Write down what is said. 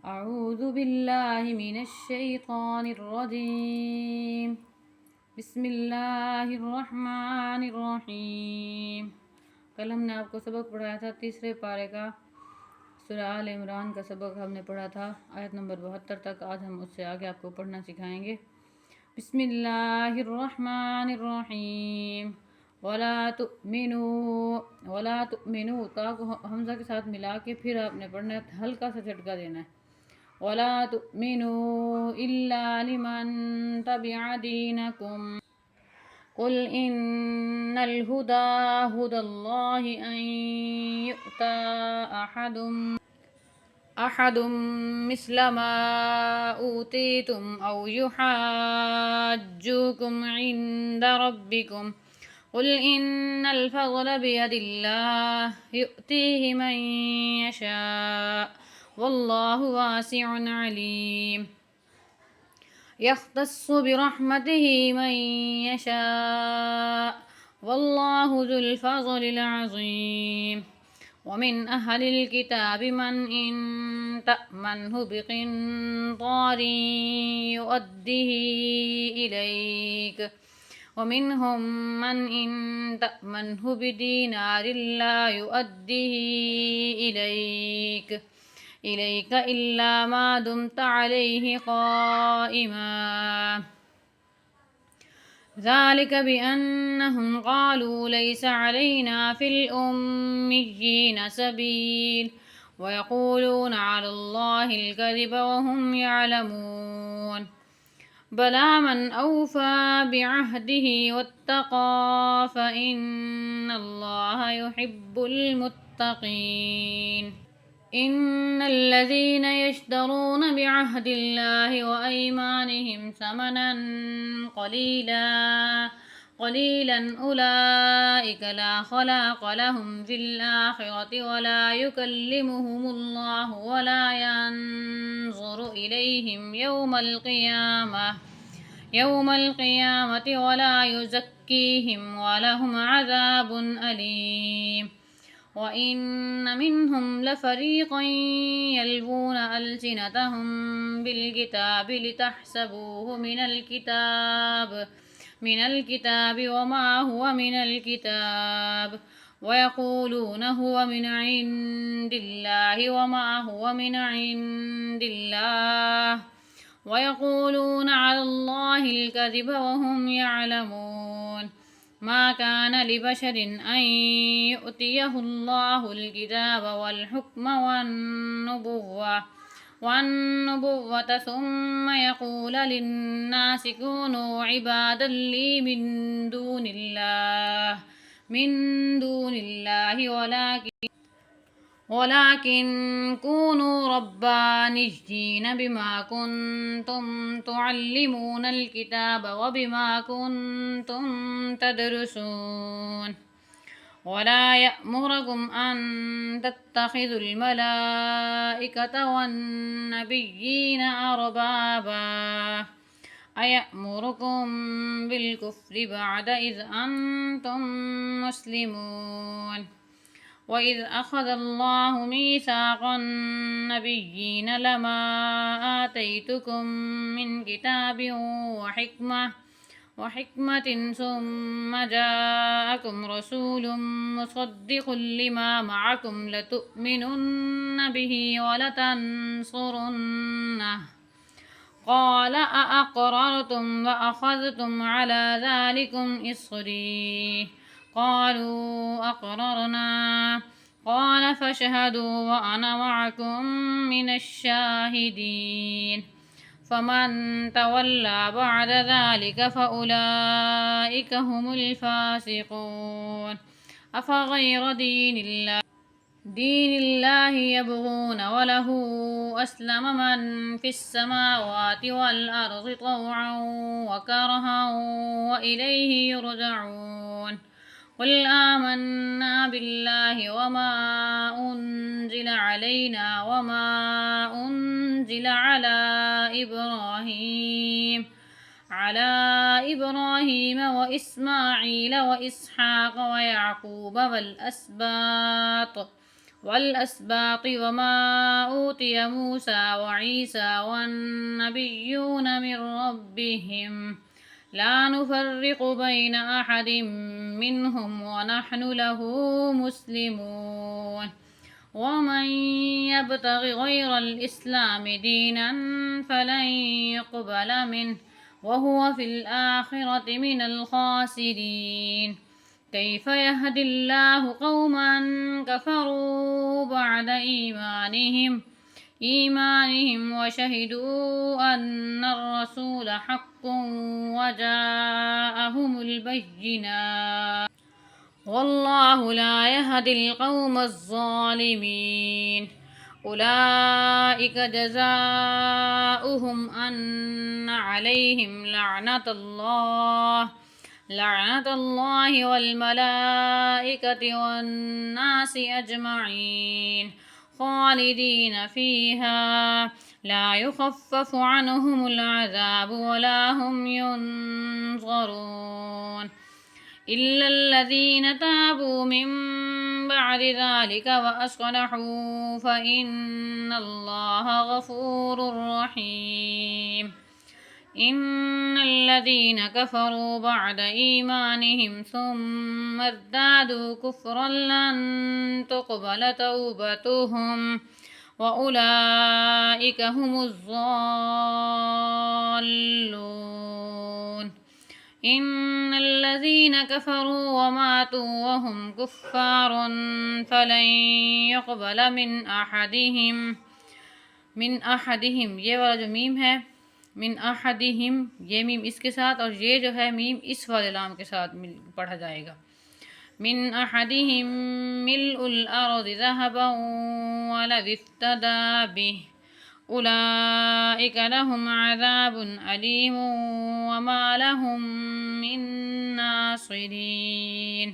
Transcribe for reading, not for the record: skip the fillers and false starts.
أعوذ بالله من الشيطان الرجيم بسم الله الرحمन الرहीम। कल हमने आपको सबक पढ़ाया था तीसरे पारे का सूरह आल इमरान का सबक हमने पढ़ा था आयत नंबर 72 तक। आज हम उससे आगे आपको पढ़ना सिखाएंगे। बिस्मिल्लाहिर्रहमानिर्रहीम। वला तुमिनु ता को हमजा के साथ मिला के फिर आपने पढ़ना है, हल्का सा झटका देना है। वला तुमिनु इल्ला लिमन तबिअ दीनकुम कुल इन्नल हुदा हुदल्लाहि अन यु'ता अहदुम मिस्लमा ऊतीतुम औ युहाज्जुकुम इंद रब्बिकुम कुल इन्नल फज़्ल बियदिल्लाह यु'तीहि मन यशा वल्लाहु वासिउन अलीम। यख्तस्सु बिरहमतिहि मन यशा वल्लाहु ज़ुल फ़ज़लिल अज़ीम। वमिन अहलिल किताबि मन इन तअमन्हु बिक़िन्तारिन युअद्दिहि इलैक वमिनहुम मन इन तअमन्हु बिदीनारिन ला युअद्दिहि इलैक इल्ला मा दुमत अलैहि क़ाइमा ज़ालिक बिअन्नहुम क़ालू लैसा अलैना फ़िल उम्मिय्यीन सबील वयक़ूलून अलल्लाहिल कज़िब वहुम यअलमून। बला मन औफ़ा बिअहदिहि वत्तक़ा फ़इन्नल्लाह युहिब्बुल मुत्तक़ीन। इन्नल्लज़ीन यश्तरून बिअहदिल्लाहि व अयमानिहिम समनन क़लीलन उलाइका ला ख़लाक़ लहुम फ़िल आख़िरति वला युकल्लिमुहुमुल्लाहु वला यंज़ुरु इलैहिम यौमल क़ियामति वला युज़क्कीहिम वलहुम अज़ाबुन अलीम। वइन्न मिनहुम लफ़रीक़न यल्वून अल्सिनतहुम बिलकिताबि लितहसबूहु मिनल किताबि वमा हुवा मिनल किताब वयक़ूलून हुवा मिन इंदिल्लाहि वमा हुवा मिन इंदिल्लाह वयक़ूलून अलल्लाहिल कज़िब वहुम यअलमून। मा कान लिबशरिन अन युअतियहुल्लाहुल किताब वल हुक्म वन्नुबुव्वत सुम्म यक़ूल लिन्नासि कूनू इबादन ली मिन दूनिल्लाहि वलाकिन कूनू रब्बानिय्यीन बिमा कुन्तुम तुअल्लिमूनल किताब व बिमा कुन्तुम तदरुसून। वला यअमुरुकुम अन तत्तखिज़ुल मलाइकत वन्नबिय्यीन अरबाबा अयअमुरुकुम बिलकुफ्रि बअद इज़ अंतुम मुस्लिमून। वइज़ अख़ज़ल्लाहु मीसाक़न नबिय्यीन लमा आतैतुकुम मिन किताबिन व हिक्मतिन सुम्म जाअकुम रसूलुम मुसद्दिक़ुन लिमा मअकुम लतु'मिनुन्न बिहि व लतंसुरुन्नह क़ाल अअक़ररतुम व अख़ज़्तुम अला ज़ालिकुम इस्री क़ालू अक़ररना क़ाल फ़शहदू व अना मअकुम मिनश्शाहिदीन। फ़मन तवल्ला बअद ज़ालिक फ़उलाइका हुमुल फ़ासिक़ून। अफ़ग़ैर दीनिल्लाहि यबग़ून वलहु अस्लम मन फ़िस्समावाति वल अर्ज़ि तौअन व करहन व इलैहि युरजऊन। क़ुल आमन्ना बिल्लाहि वमा उन्ज़िला अलैना वमा उन्ज़िला अला इब्राहीम व इस्माईल व इसहाक़ व याक़ूब वल अस्बात والأسباط وما أوتي موسى وعيسى والنبيون من ربهم لا نفرق بين أحد منهم ونحن له مسلمون ومن يبتغ غير الإسلام دينا فلن يقبل منه وهو في الآخرة من الخاسرين كيف يهدي الله قوما كفروا بعد إيمانهم وشهدوا أن الرسول حق وجاءهم البينات والله لا يهدي القوم الظالمين أولئك جزاؤهم أن عليهم لعنة الله والملائكة والناس أجمعين خالدين فيها لا يخفف عنهم العذاب ولا هم ينظرون إلا الذين تابوا من بعد ذلك وأصلحوا فإن الله غفور رحيم إن الذين كفروا بعد إيمانهم ثم ازدادوا كفرا لن تقبل توبتهم وأولئك هم الضالون إن الذين كفروا وماتوا وهم كفار فلن يقبل من أحدهم ये वाला जो मीम है मिन अहदिहिम ये मीम इसके साथ और ये जो है मीम इस वाले लाम के साथ पढ़ा जाएगा मिन अहदिहिम मिलउल अर्दि ज़हबन वलव इफ्तदा बिह उलाइक लहुम अज़ाबुन अलीम वमा लहुम मिन नासिरीन।